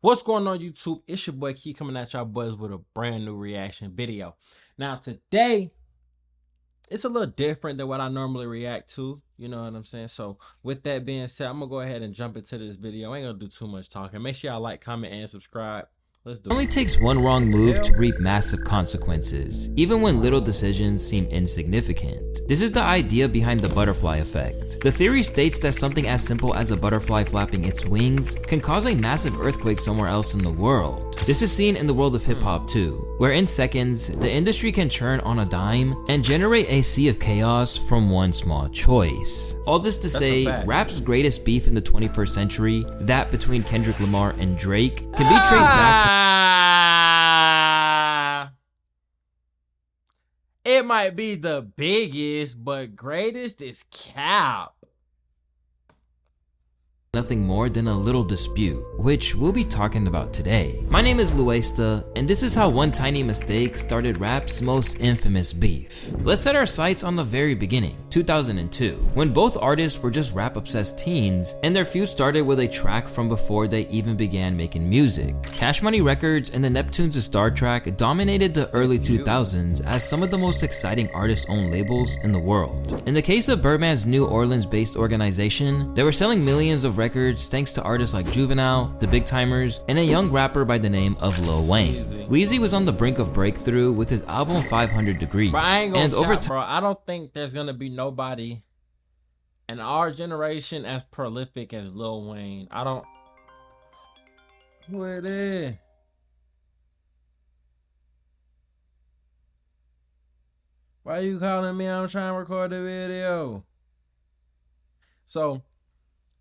What's going on, YouTube? It's your boy Key coming at y'all boys with a brand new reaction video. Now today, it's a little different than what I normally react to. You know what I'm saying? So with that being said, I'm gonna go ahead and jump into this video. I ain't gonna do too much talking. Make sure y'all like, comment, and subscribe. Let's do it. It only takes one wrong move to reap massive consequences, even when little decisions seem insignificant. This is the idea behind the butterfly effect. The theory states that something as simple as a butterfly flapping its wings can cause a massive earthquake somewhere else in the world. This is seen in the world of hip-hop too, where in seconds, the industry can churn on a dime and generate a sea of chaos from one small choice. All this to say, rap's greatest beef in the 21st century, that between Kendrick Lamar and Drake, can be traced back to it might be the biggest, but greatest is cap. nothing more than a little dispute, which we'll be talking about today. My name is Luesta, and this is how one tiny mistake started rap's most infamous beef. Let's set our sights on the very beginning, 2002, when both artists were just rap-obsessed teens, and their feud started with a track from before they even began making music. Cash Money Records and the Neptunes' Star track dominated the early 2000s as some of the most exciting artist-owned labels in the world. In the case of Birdman's New Orleans-based organization, they were selling millions of records thanks to artists like Juvenile, The Big Timers, and a young rapper by the name of Lil Wayne. Weezy was on the brink of breakthrough with his album 500 Degrees, and over time, bro, I don't think there's gonna be nobody in our generation as prolific as Lil Wayne. I don't. Who it is? Why you calling me? I'm trying to record the video. So,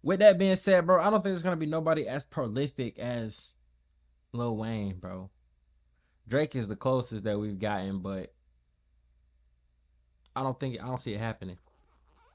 with that being said, bro, I don't think there's gonna be nobody as prolific as Lil Wayne, bro. Drake is the closest that we've gotten, but I don't see it happening.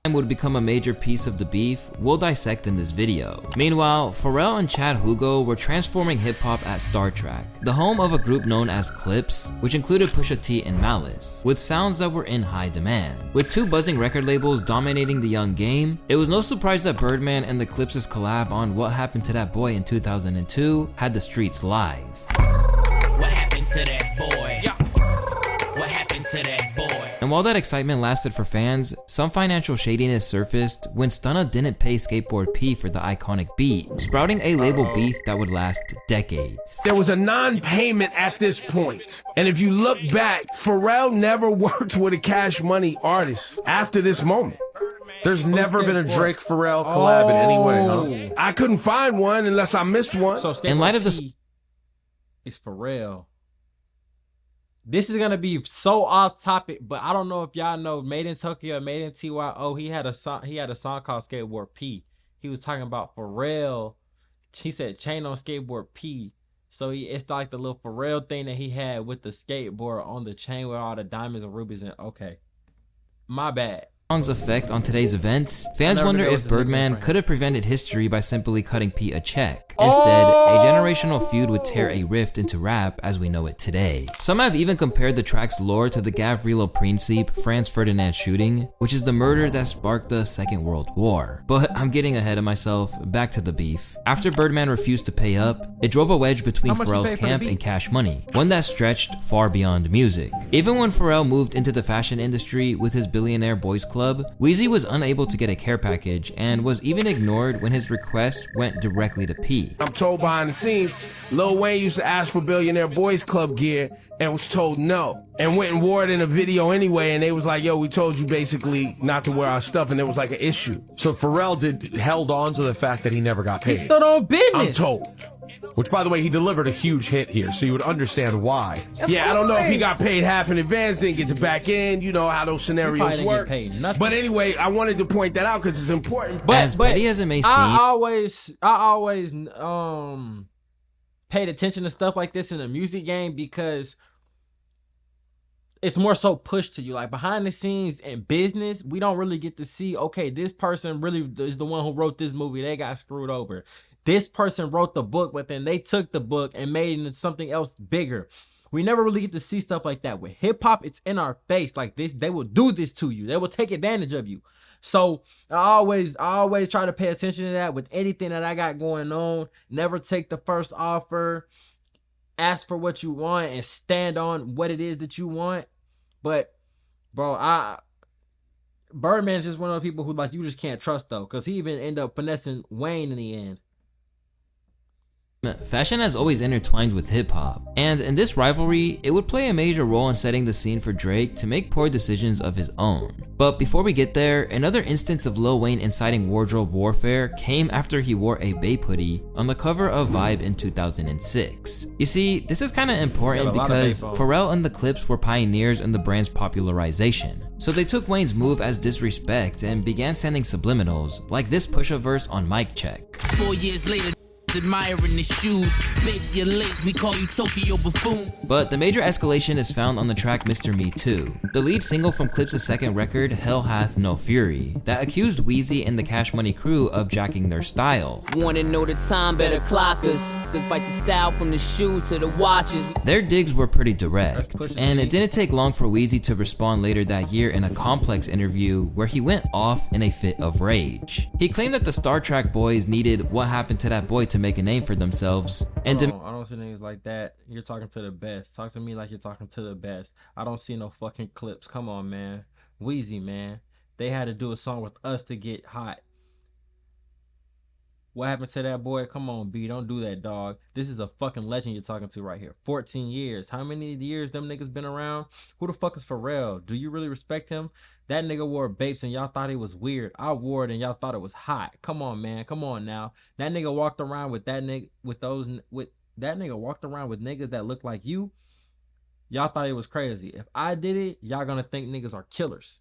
Would become a major piece of the beef we'll dissect in this video. Meanwhile, Pharrell and Chad Hugo were transforming hip-hop at Star Trak, the home of a group known as Clips, which included Pusha T and Malice, with sounds that were in high demand. With two buzzing record labels dominating the young game, it was no surprise that Birdman and the Clips' collab on What Happened to That Boy in 2002 had the streets live. What happened to that boy? What happened to that boy? And while that excitement lasted for fans, some financial shadiness surfaced when Stunna didn't pay Skateboard P for the iconic beat, sprouting a label beef that would last decades. There was a non-payment at this point. And if you look back, Pharrell never worked with a Cash Money artist after this moment. There's never been a Drake Pharrell collab in any way, huh? I couldn't find one unless I missed one. So In light of the it's Pharrell. This is gonna be so off topic, but I don't know if y'all know Made in Tokyo, Made in TYO. He had a song called Skateboard P. He was talking about Pharrell. He said chain on Skateboard P. So it's like the little Pharrell thing that he had with the skateboard on the chain with all the diamonds and rubies and okay. My bad. song's effect on today's events, fans wonder if Birdman could have prevented history by simply cutting P a check. Instead, a generational feud would tear a rift into rap as we know it today. Some have even compared the track's lore to the Gavrilo Princip Franz Ferdinand shooting, which is the murder that sparked the Second World War. But I'm getting ahead of myself, back to the beef. After Birdman refused to pay up, it drove a wedge between Pharrell's camp and Cash Money, one that stretched far beyond music. Even when Pharrell moved into the fashion industry with his Billionaire Boys Club, Weezy was unable to get a care package and was even ignored when his request went directly to P. I'm told behind the scenes, Lil Wayne used to ask for Billionaire Boys Club gear and was told no. And went and wore it in a video anyway, and they was like, yo, we told you basically not to wear our stuff, and there was like an issue. So Pharrell held on to the fact that he never got paid. He stood on business. I'm told. Which, by the way, he delivered a huge hit here, so you would understand why. Yeah, I don't know if he got paid half in advance, didn't get the back end, you know how those scenarios work. But anyway, I wanted to point that out because it's important. But as petty as it may seem, I always paid attention to stuff like this in the music game because it's more so pushed to you. Like behind the scenes in business, we don't really get to see, okay, this person really is the one who wrote this movie. They got screwed over. This person wrote the book, but then they took the book and made it into something else bigger. We never really get to see stuff like that. With hip hop, it's in our face. Like this, they will do this to you. They will take advantage of you. So I always try to pay attention to that with anything that I got going on. Never take the first offer. Ask for what you want and stand on what it is that you want. But bro, Birdman's just one of those people who like you just can't trust though, because he even ended up finessing Wayne in the end. Fashion has always intertwined with hip-hop, and in this rivalry, it would play a major role in setting the scene for Drake to make poor decisions of his own. But before we get there, another instance of Lil Wayne inciting wardrobe warfare came after he wore a Bape hoodie on the cover of Vibe in 2006. You see, this is kinda important because Pharrell and the Clips were pioneers in the brand's popularization. So they took Wayne's move as disrespect and began sending subliminals, like this Pusha verse on Mic Check. 4 years later, admiring the shoes. Baby, you're late, we call you Tokyo buffoon. But the major escalation is found on the track Mr. Me Too, the lead single from Clips' second record, Hell Hath No Fury, that accused Weezy and the Cash Money crew of jacking their style. Wanna know the time, better clock us. Despite the style from the shoes to the watches. Their digs were pretty direct, and it didn't take long for Weezy to respond later that year in a Complex interview where he went off in a fit of rage. He claimed that the Star Trek boys needed What Happened to That Boy to make a name for themselves, and I don't see niggas like that. You're talking to the best. Talk to me like you're talking to the best. I don't see no fucking Clips. Come on, man. Weezy, man. They had to do a song with us to get hot. What happened to that boy? Come on, B. Don't do that, dog. This is a fucking legend you're talking to right here. 14 years. How many years them niggas been around? Who the fuck is Pharrell? Do you really respect him? That nigga wore Bapes and y'all thought it was weird. I wore it and y'all thought it was hot. Come on, man. Come on now. That nigga walked around with that nigga that nigga walked around with niggas that look like you. Y'all thought it was crazy. If I did it, y'all gonna think niggas are killers.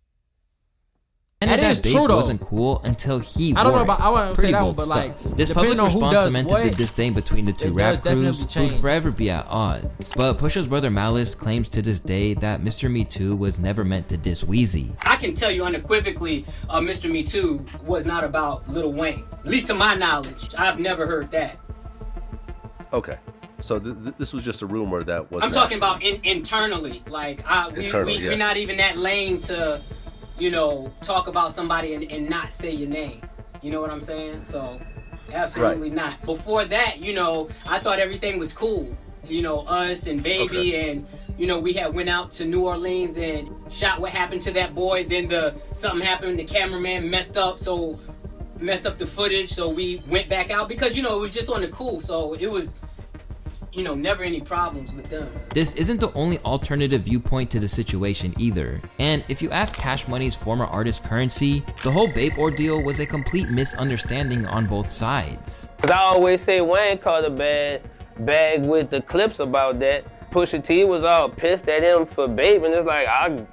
And that Bape wasn't cool until he wore it. I don't know about, I wouldn't say that one, but like, this public response cemented the disdain between the two rap crews who'd forever be at odds. But Pusha's brother Malice claims to this day that Mr. Me Too was never meant to diss Weezy. I can tell you unequivocally, Mr. Me Too was not about Lil Wayne. At least to my knowledge, I've never heard that. Okay. So this was just a rumor that was. I'm talking about internally. Like, we're not even that lame to, you know, talk about somebody and not say your name. You know what I'm saying? So, absolutely not. Before that, you know, I thought everything was cool. You know, us and Baby and, you know, we had went out to New Orleans and shot What Happened to That Boy. Then something happened, the cameraman messed up the footage. So we went back out because, you know, it was just on the cool. So it was, you know, never any problems with them. This isn't the only alternative viewpoint to the situation either. And if you ask Cash Money's former artist Currency, the whole Bape ordeal was a complete misunderstanding on both sides. Cause I always say Wayne caught a bad bag with the Clips about that. Pusha T was all pissed at him for Bape, and it's like, I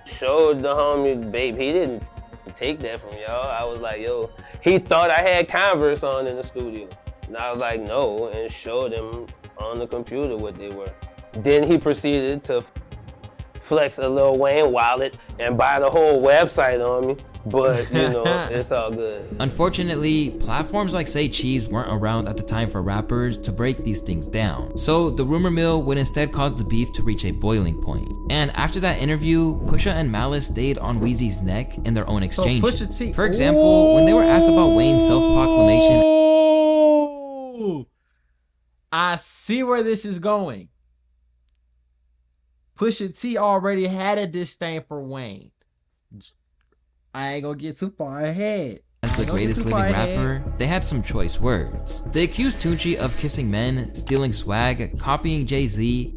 showed the homie Bape, he didn't take that from y'all. I was like, yo, he thought I had Converse on in the studio. And I was like, no, and showed him on the computer what they were. Then he proceeded to flex a Lil Wayne wallet and buy the whole website on me. But, you know, it's all good. Unfortunately, platforms like Say Cheese weren't around at the time for rappers to break these things down. So the rumor mill would instead cause the beef to reach a boiling point. And after that interview, Pusha and Malice stayed on Weezy's neck in their own exchanges. For example, when they were asked about Wayne's self-proclamation, I see where this is going. Pusha T already had a disdain for Wayne. I ain't gonna get too far ahead. As the greatest living rapper, they had some choice words. They accused Tunechi of kissing men, stealing swag, copying Jay-Z,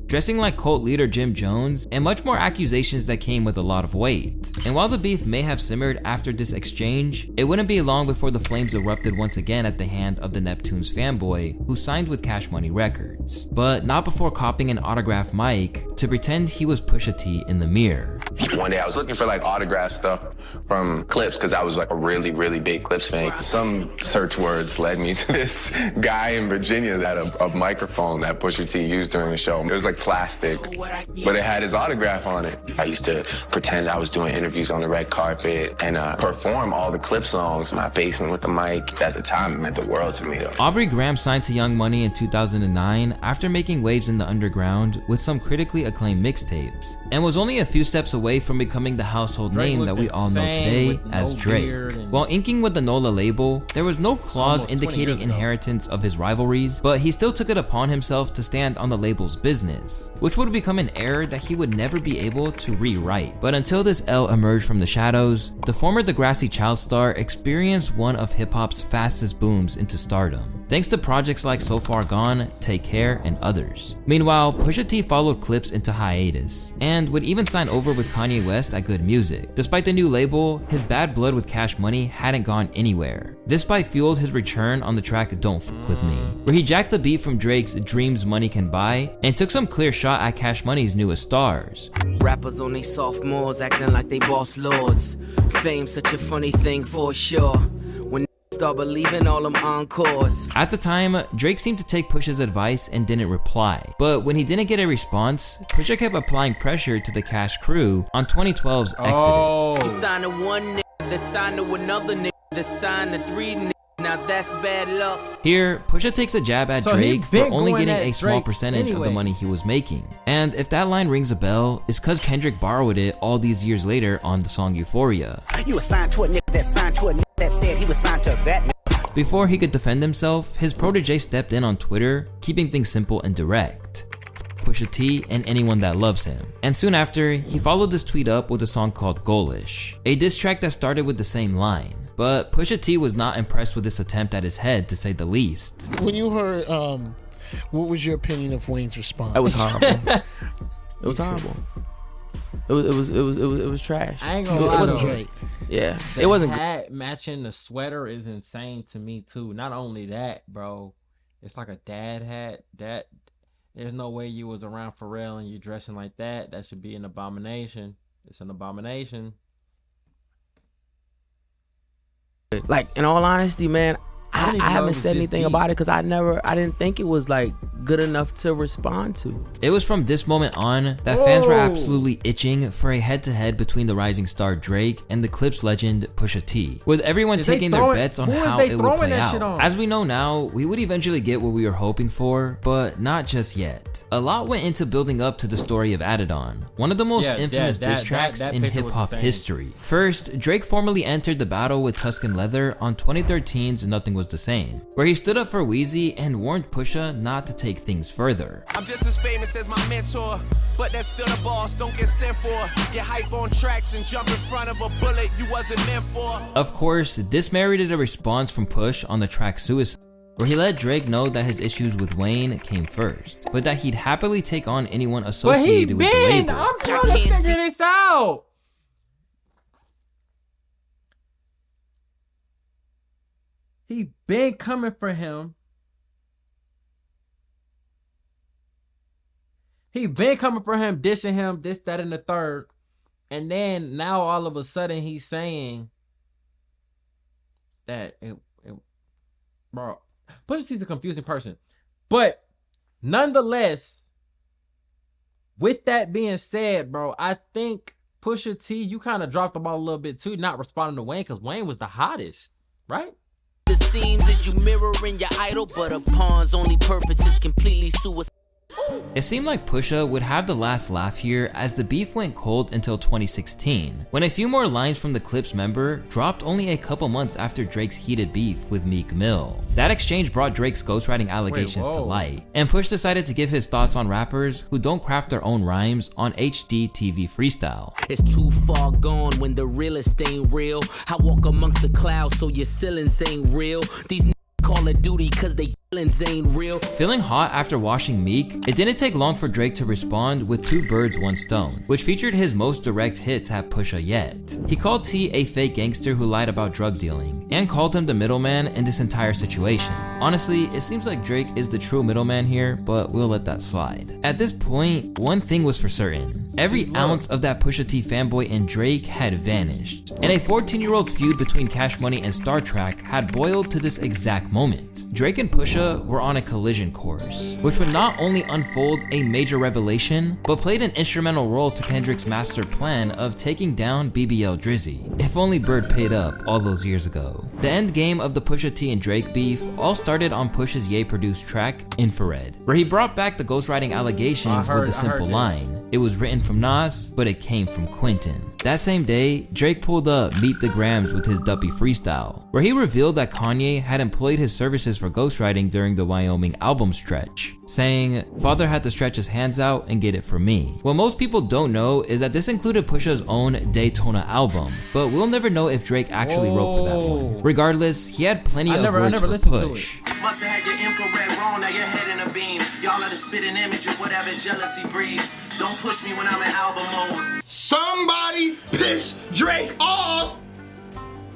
dressing like cult leader Jim Jones, and much more accusations that came with a lot of weight. And while the beef may have simmered after this exchange, it wouldn't be long before the flames erupted once again at the hand of the Neptunes fanboy, who signed with Cash Money Records. But not before copying an autographed mic to pretend he was Pusha T in the mirror. One day I was looking for like autograph stuff from Clips because I was like a really, really big Clips fan. Some search words led me to this guy in Virginia that had a microphone that Pusha T used during the show. It was like plastic, but it had his autograph on it. I used to pretend I was doing interviews on the red carpet and perform all the Clip songs in my basement with the mic. At the time, it meant the world to me though. Aubrey Graham signed to Young Money in 2009 after making waves in the underground with some critically acclaimed mixtapes, and was only a few steps away away from becoming the household Drake name that we looked all know insane today with as no Drake. beard and- While inking with the NOLA label, there was no clause Almost 20 indicating years ago. inheritance of his rivalries, but he still took it upon himself to stand on the label's business, which would become an error that he would never be able to rewrite. But until this L emerged from the shadows, the former Degrassi child star experienced one of hip-hop's fastest booms into stardom, thanks to projects like So Far Gone, Take Care, and others. Meanwhile, Pusha T followed Clips into hiatus, and would even sign over with Kanye West at Good Music. Despite the new label, his bad blood with Cash Money hadn't gone anywhere. This fight fueled his return on the track Don't F With Me, where he jacked the beat from Drake's Dreams Money Can Buy and took some clear shot at Cash Money's newest stars. Rappers on they sophomores acting like they boss lords. Fame such a funny thing for sure. When start believing all them encores. At the time, Drake seemed to take Pusha's advice and didn't reply. But when he didn't get a response, Pusha kept applying pressure to the Cash crew on 2012's Oh. Exodus. You sign to one nigga, then sign to another nigga, then sign to three niggas. Now that's bad luck. Here, Pusha takes a jab at So he Drake for been only going getting at a small Drake percentage of the anyway. money he was making. And if that line rings a bell, it's cause Kendrick borrowed it all these years later on the song Euphoria. You assigned to a nigga that signed to a nigga that said he was signed to that nigga. Before he could defend himself, his protege stepped in on Twitter, keeping things simple and direct. Pusha T and anyone that loves him. And soon after, he followed this tweet up with a song called Goalish, a diss track that started with the same line. But Pusha T was not impressed with this attempt at his head, to say the least. When you heard, what was your opinion of Wayne's response? That was horrible. It was horrible. It was trash. I ain't gonna It lie wasn't though. Drake. Yeah, The it wasn't. hat matching the sweater is insane to me too. Not only that, bro, it's like a dad hat. That there's no way you was around Pharrell and you dressing like that. That should be an abomination. It's an abomination. Like, in all honesty, man, I didn't even I know it haven't was said this anything deep. about it because I didn't think it was like good enough to respond to. It was from this moment on that fans were Whoa. absolutely itching for a head-to-head between the rising star Drake and the Clips legend Pusha T, with everyone Is they taking their throwing- bets on who is how they it would throwing play that shit out. on? As we know now, we would eventually get what we were hoping for, but not just yet. A lot went into building up to the story of Adidon, one of the most Yeah, infamous diss tracks that in picture was hip-hop insane. history. First, Drake formally entered the battle with Tuscan Leather on 2013's Nothing Was the Same, where he stood up for Weezy and warned Pusha not to take things further. I'm just as famous as my mentor, but that's still the boss. Don't get sent for. Get hype on tracks and jump in front of a bullet you wasn't meant for. Of course, this merited a response from Push on the track Suicide, where he let Drake know that his issues with Wayne came first, but that he'd happily take on anyone But he associated with the been. label. I'm trying to figure this out. He been coming for him. He been coming for him, dissing him, this, that, and the third. And then now all of a sudden he's saying that bro, Pusha T's a confusing person. But nonetheless, with that being said, bro, I think Pusha T, you kind of dropped the ball a little bit too, not responding to Wayne, because Wayne was the hottest, right? It seems that you mirroring your idol, but a pawn's only purpose is completely suicide. It seemed like Pusha would have the last laugh here as the beef went cold until 2016, when a few more lines from the Clips member dropped only a couple months after Drake's heated beef with Meek Mill. That exchange brought Drake's ghostwriting allegations to light, and Push decided to give his thoughts on rappers who don't craft their own rhymes on HD TV Freestyle. It's too far gone when the realest ain't real. I walk amongst the clouds so your ceilings ain't real. These Call of Duty cause they killings ain't real. Feeling hot after washing Meek, it didn't take long for Drake to respond with Two Birds, One Stone, which featured his most direct hits at Pusha yet. He called T a fake gangster who lied about drug dealing, and called him the middleman in this entire situation. Honestly, it seems like Drake is the true middleman here, but we'll let that slide. At this point, one thing was for certain. Every ounce of that Pusha T fanboy in Drake had vanished, and a 14-year-old feud between Cash Money and Star Trek had boiled to this exact moment. Drake and Pusha Pusha were on a collision course, which would not only unfold a major revelation, but played an instrumental role to Kendrick's master plan of taking down BBL Drizzy. If only Bird paid up all those years ago. The end game of the Pusha T and Drake beef all started on Pusha's Ye-produced track, Infrared, where he brought back the ghostwriting allegations with the simple line, "It was written from Nas, but it came from Quentin." That same day, Drake pulled up Meet the Grams with his Duppy freestyle, where he revealed that Kanye had employed his services for ghostwriting during the Wyoming album stretch, saying, "Father had to stretch his hands out and get it for me." What most people don't know is that this included Pusha's own Daytona album, but we'll never know if Drake actually wrote for that one. Regardless, he had plenty of words for Push. Must have had your infrared wrong, now your head in a beam. Y'all let a spit an image of whatever jealousy breeds. Don't push me when I'm in album mode. Somebody piss Drake off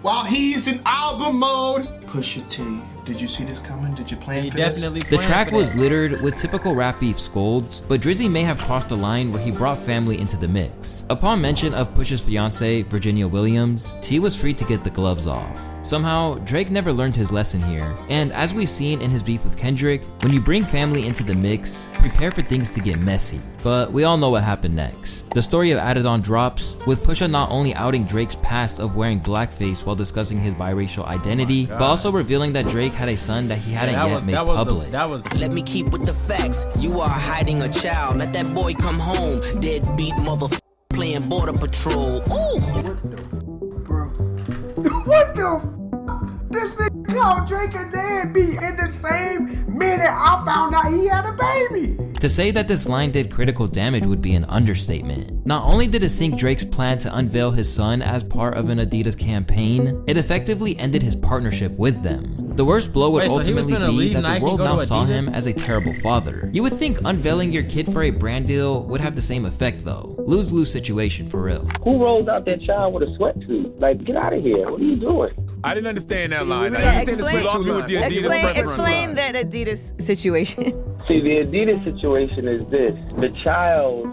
while he's in album mode. Pusha T, did you see this coming? Did you plan for this? The track was littered with typical rap beef scolds, but Drizzy may have crossed the line where he brought family into the mix. Upon mention of Pusha's fiancée, Virginia Williams, T was free to get the gloves off. Somehow, Drake never learned his lesson here, and as we've seen in his beef with Kendrick, when you bring family into the mix, prepare for things to get messy. But we all know what happened next. The story of Adidon drops, with Pusha not only outing Drake's past of wearing blackface while discussing his biracial identity, but also revealing that Drake had a son that he hadn't yet made public. Let me keep with the facts. You are hiding a child. Let that boy come home. Deadbeat motherfucker playing border patrol. Ooh. What the? This nigga called Drake a deadbeat in the same minute I found out he had a baby. To say that this line did critical damage would be an understatement. Not only did it sink Drake's plan to unveil his son as part of an Adidas campaign, it effectively ended his partnership with them. The worst blow would ultimately be that the world now saw him as a terrible father. You would think unveiling your kid for a brand deal would have the same effect though. Lose-lose situation for real. Who rolls out that child with a sweatsuit? Like, get out of here. What are you doing? I didn't understand that line. Explain that Adidas situation. See, the Adidas situation is this. The child,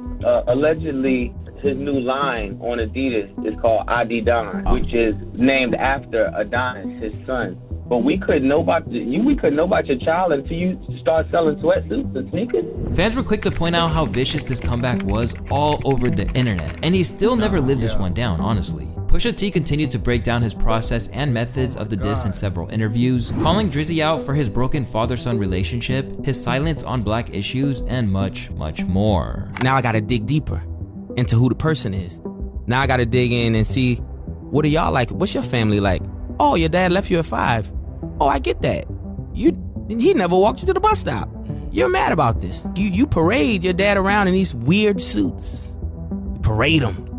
allegedly, his new line on Adidas is called Adidon, which is named after Adonis, his son. But we couldn't know about your child until you start selling sweatsuits and sneakers. Fans were quick to point out how vicious this comeback was all over the internet, and he still never lived this one down, honestly. Pusha T continued to break down his process and methods of the diss in several interviews, calling Drizzy out for his broken father-son relationship, his silence on black issues, and much, much more. Now I gotta dig deeper into who the person is. Now I gotta dig in and see, what are y'all like? What's your family like? Oh, your dad left you at 5. Oh, I get that. He never walked you to the bus stop. You're mad about this. You parade your dad around in these weird suits. You parade him.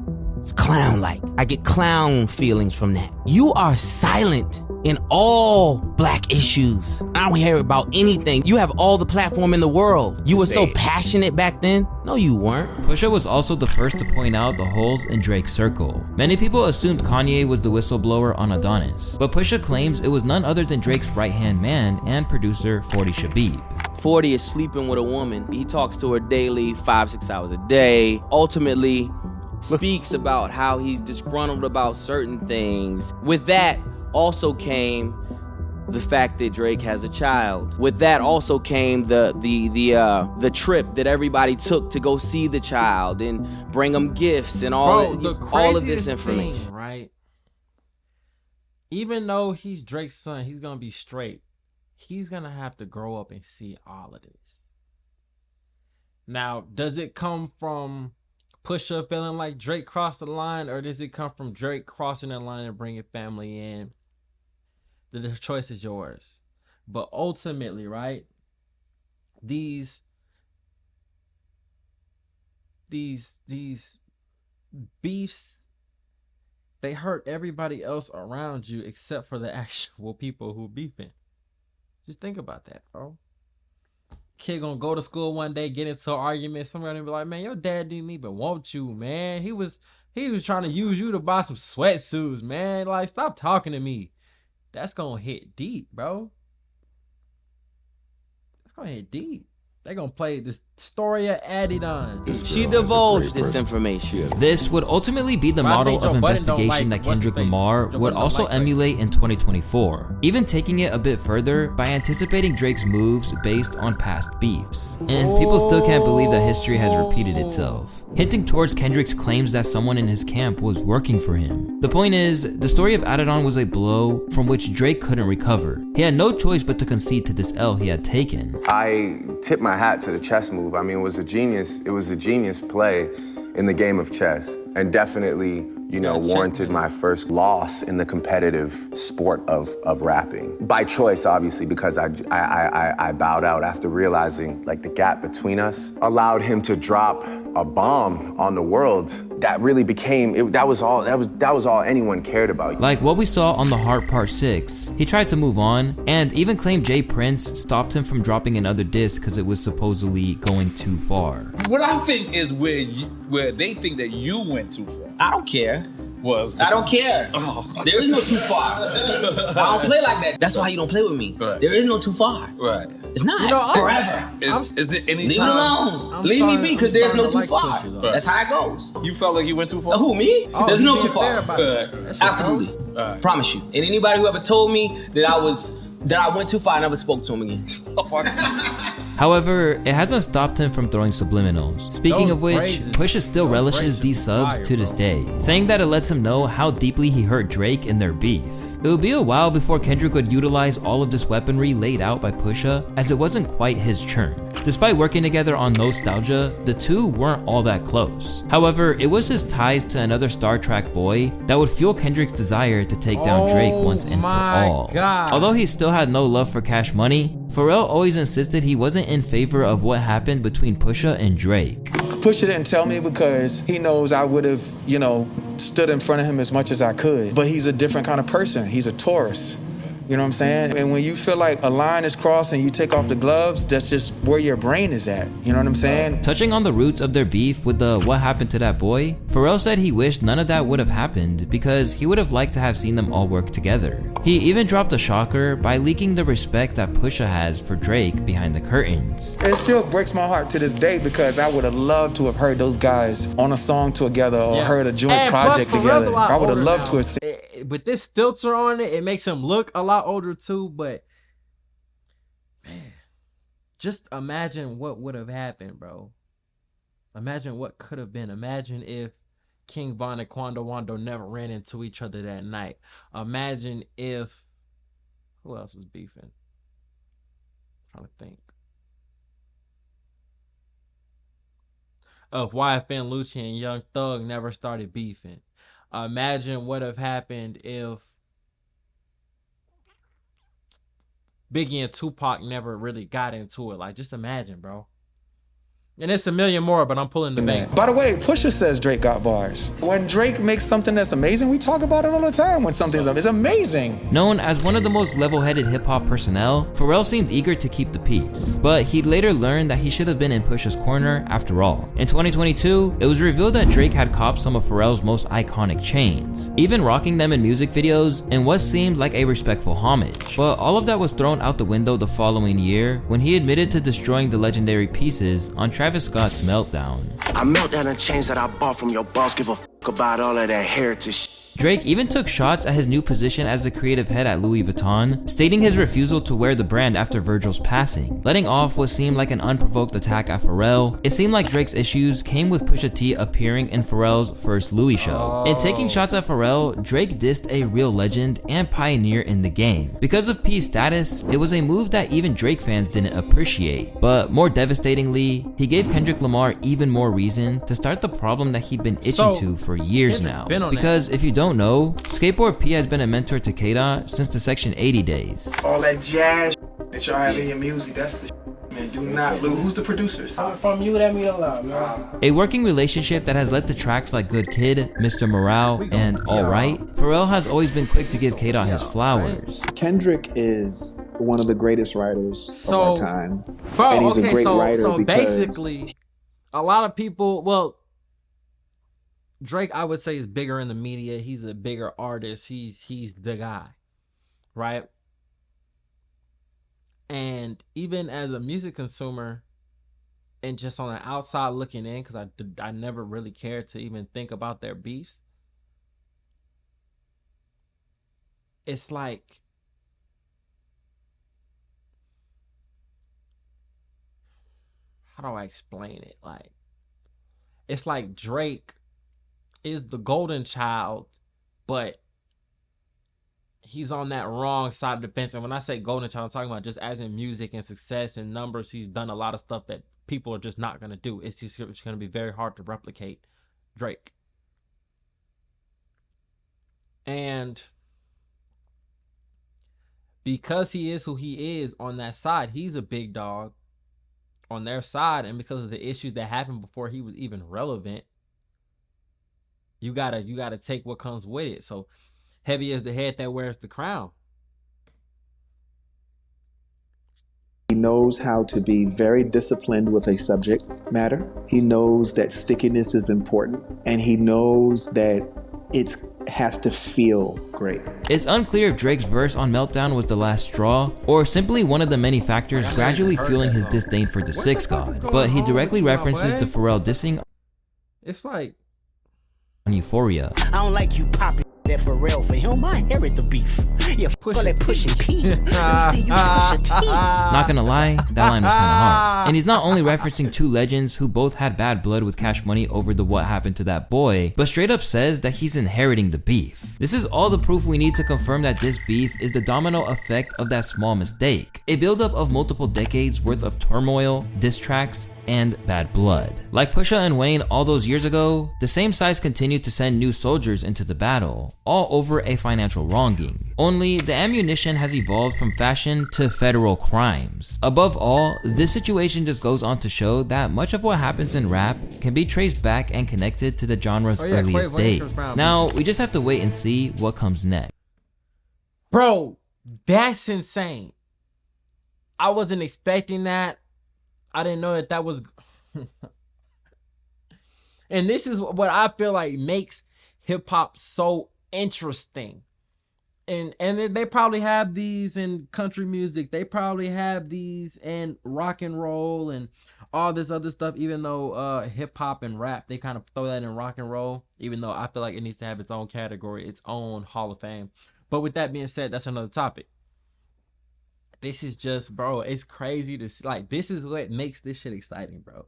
It's clown-like. I get clown feelings from that. You are silent in all black issues. I don't hear about anything. You have all the platform in the world. You were so passionate back then. No, you weren't. Pusha was also the first to point out the holes in Drake's circle. Many people assumed Kanye was the whistleblower on Adonis, but Pusha claims it was none other than Drake's right-hand man and producer 40 Shabib. 40 is sleeping with a woman. He talks to her daily, 5-6 hours a day. Ultimately, speaks about how he's disgruntled about certain things. With that also came the fact that Drake has a child. With that also came the trip that everybody took to go see the child and bring him gifts and all of this information. Thing, right? Even though he's Drake's son, he's gonna be straight. He's gonna have to grow up and see all of this. Now, does it come from Pusha feeling like Drake crossed the line, or does it come from Drake crossing the line and bringing family in? The choice is yours. But ultimately, right, these beefs, they hurt everybody else around you except for the actual people who beefing. Just think about that, bro. Kid gonna go to school one day, get into an argument, somebody be like, man, your dad didn't even want you, man. He was trying to use you to buy some sweatsuits, man. Like, stop talking to me. That's gonna hit deep, bro. That's gonna hit deep. They gonna play this story of Adidon. She divulged this information. This would ultimately be the model of investigation that Kendrick Lamar would also emulate in 2024, even taking it a bit further by anticipating Drake's moves based on past beefs. And people still can't believe that history has repeated itself, hinting towards Kendrick's claims that someone in his camp was working for him. The point is, the story of Adidon was a blow from which Drake couldn't recover. He had no choice but to concede to this L he had taken. I tip my hat to the chess move. I mean, it was a genius play in the game of chess, and definitely, you know, warranted my first loss in the competitive sport of rapping. By choice, obviously, because I bowed out after realizing like the gap between us allowed him to drop a bomb on the world that really became, that was all anyone cared about. Like what we saw on The Heart Part 6, he tried to move on and even claimed Jay Prince stopped him from dropping another disc because it was supposedly going too far. What I think is where they think that you went too far. I don't care. I don't care. There is no too far. I don't play like that. That's why you don't play with me. Right. There is no too far. Right. It's not. You know, forever. Is there any Leave it time? alone. Leave me be, because there's no too like far. Pusha, That's how it goes. You felt like you went too far? Who, me? Oh, There's you no being too far. fair about it. Absolutely. Right. Promise you. And anybody who ever told me that I went too far, I never spoke to him again. However, it hasn't stopped him from throwing subliminals. Speaking of which, Pusha still relishes these subs to this day, saying that it lets him know how deeply he hurt Drake in their beef. It would be a while before Kendrick would utilize all of this weaponry laid out by Pusha, as it wasn't quite his churn. Despite working together on Nostalgia, the two weren't all that close. However, it was his ties to another Star Trek boy that would fuel Kendrick's desire to take down Drake once and for all. Although he still had no love for Cash Money, Pharrell always insisted he wasn't in favor of what happened between Pusha and Drake. Pusha didn't tell me because he knows I would have, you know, stood in front of him as much as I could. But he's a different kind of person. He's a Taurus. You know what I'm saying? And when you feel like a line is crossed and you take off the gloves, that's just where your brain is at. You know what I'm saying? Touching on the roots of their beef with the what happened to that boy, Pharrell said he wished none of that would have happened because he would have liked to have seen them all work together. He even dropped a shocker by leaking the respect that Pusha has for Drake behind the curtains. It still breaks my heart to this day because I would have loved to have heard those guys on a song together or heard a joint project together. I would have loved to have seen. With this filter on it, it makes him look a lot older too, but man, just imagine what would have happened, bro. Imagine what could have been. Imagine if King Von and Quando Wando never ran into each other that night. Imagine if, who else was beefing? I'm trying to think. If YFN Lucci and Young Thug never started beefing. Imagine what have happened if Biggie and Tupac never really got into it. Like, just imagine, bro. And it's a million more, but I'm pulling the bank. By the way, Pusha says Drake got bars. When Drake makes something that's amazing, we talk about it all the time when something's amazing. Known as one of the most level-headed hip-hop personnel, Pharrell seemed eager to keep the peace. But he'd later learned that he should have been in Pusha's corner after all. In 2022, it was revealed that Drake had copped some of Pharrell's most iconic chains, even rocking them in music videos in what seemed like a respectful homage. But all of that was thrown out the window the following year when he admitted to destroying the legendary pieces on Travis Scott's Meltdown. I melt down the chains that I bought from your boss. Give a fuck about all of that heritage. Drake even took shots at his new position as the creative head at Louis Vuitton, stating his refusal to wear the brand after Virgil's passing. Letting off what seemed like an unprovoked attack at Pharrell, it seemed like Drake's issues came with Pusha T appearing in Pharrell's first Louis show. In taking shots at Pharrell, Drake dissed a real legend and pioneer in the game. Because of P's status, it was a move that even Drake fans didn't appreciate. But more devastatingly, he gave Kendrick Lamar even more reason to start the problem that he'd been itching to for years now. Because if you don't know, Skateboard P has been a mentor to K-Dot since the Section 80 days. All that jazz that y'all have in your music, that's the man. Do not lose. Who's the producers? From you, that mean a lot, man. A working relationship that has led to tracks like Good Kid, Mr. Morale, and Alright. Pharrell has always been quick to give K-Dot his flowers. Kendrick is one of the greatest writers of our time. Bro, and he's a great writer so because basically, a lot of people, well, Drake, I would say, is bigger in the media. He's a bigger artist. He's the guy, right? And even as a music consumer, and just on the outside looking in, because I never really cared to even think about their beefs. It's like, how do I explain it? Like, it's like Drake is the golden child, but he's on that wrong side of the fence. And when I say golden child, I'm talking about just as in music and success and numbers. He's done a lot of stuff that people are just not going to do. It's going to be very hard to replicate Drake. And because he is who he is on that side, he's a big dog on their side. And because of the issues that happened before he was even relevant, you gotta take what comes with it. So heavy is the head that wears the crown. He knows how to be very disciplined with a subject matter. He knows that stickiness is important, and he knows that it has to feel great. It's unclear if Drake's verse on Meltdown was the last straw, or simply one of the many factors gradually fueling his disdain for the Sixth God, but he directly references the Pharrell dissing It's like on Euphoria. I don't like you popping that Pharrell. For him, I inherit the beef. You fuck all that pushing P. Let me see you push a T. Not gonna lie, that line was kinda hard. And he's not only referencing two legends who both had bad blood with Cash Money over the what happened to that boy, but straight up says that he's inheriting the beef. This is all the proof we need to confirm that this beef is the domino effect of that small mistake. A buildup of multiple decades worth of turmoil, diss tracks, and bad blood. Like Pusha and Wayne all those years ago, the same sides continued to send new soldiers into the battle, all over a financial wronging. Only the ammunition has evolved from fashion to federal crimes. Above all, this situation just goes on to show that much of what happens in rap can be traced back and connected to the genre's earliest days. Now, we just have to wait and see what comes next. Bro, that's insane. I wasn't expecting that. I didn't know that was and this is what I feel like makes hip hop so interesting. And they probably have these in country music. They probably have these in rock and roll and all this other stuff, even though hip hop and rap, they kind of throw that in rock and roll, even though I feel like it needs to have its own category, its own Hall of Fame. But with that being said, that's another topic. This is just, bro, it's crazy to see. Like, this is what makes this shit exciting, bro.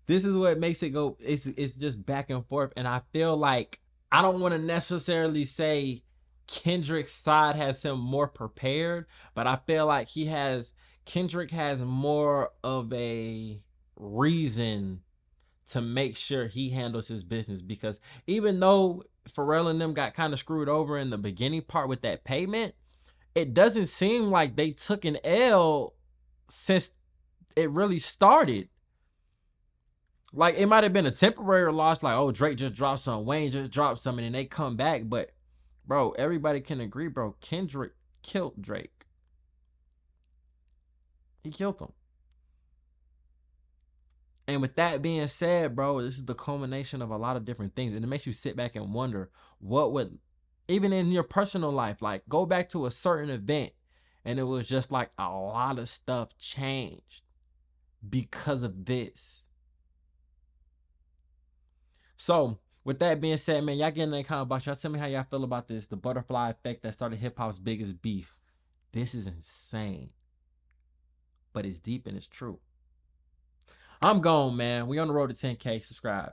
This is what makes it go, it's just back and forth. And I feel like, I don't want to necessarily say Kendrick's side has him more prepared, but I feel like Kendrick has more of a reason to make sure he handles his business. Because even though Pharrell and them got kind of screwed over in the beginning part with that payment, it doesn't seem like they took an L since it really started. Like, it might have been a temporary loss, like, oh, Drake just dropped some, Wayne just dropped something, and they come back. But, bro, everybody can agree, bro, Kendrick killed Drake. He killed him. And with that being said, bro, this is the culmination of a lot of different things. And it makes you sit back and wonder, what would, even in your personal life, like, go back to a certain event and it was just like a lot of stuff changed because of this. So with that being said, man, y'all get in the comment box. Y'all tell me how y'all feel about this, the butterfly effect that started hip hop's biggest beef. This is insane, but it's deep and it's true. I'm gone, man. We on the road to 10K. Subscribe.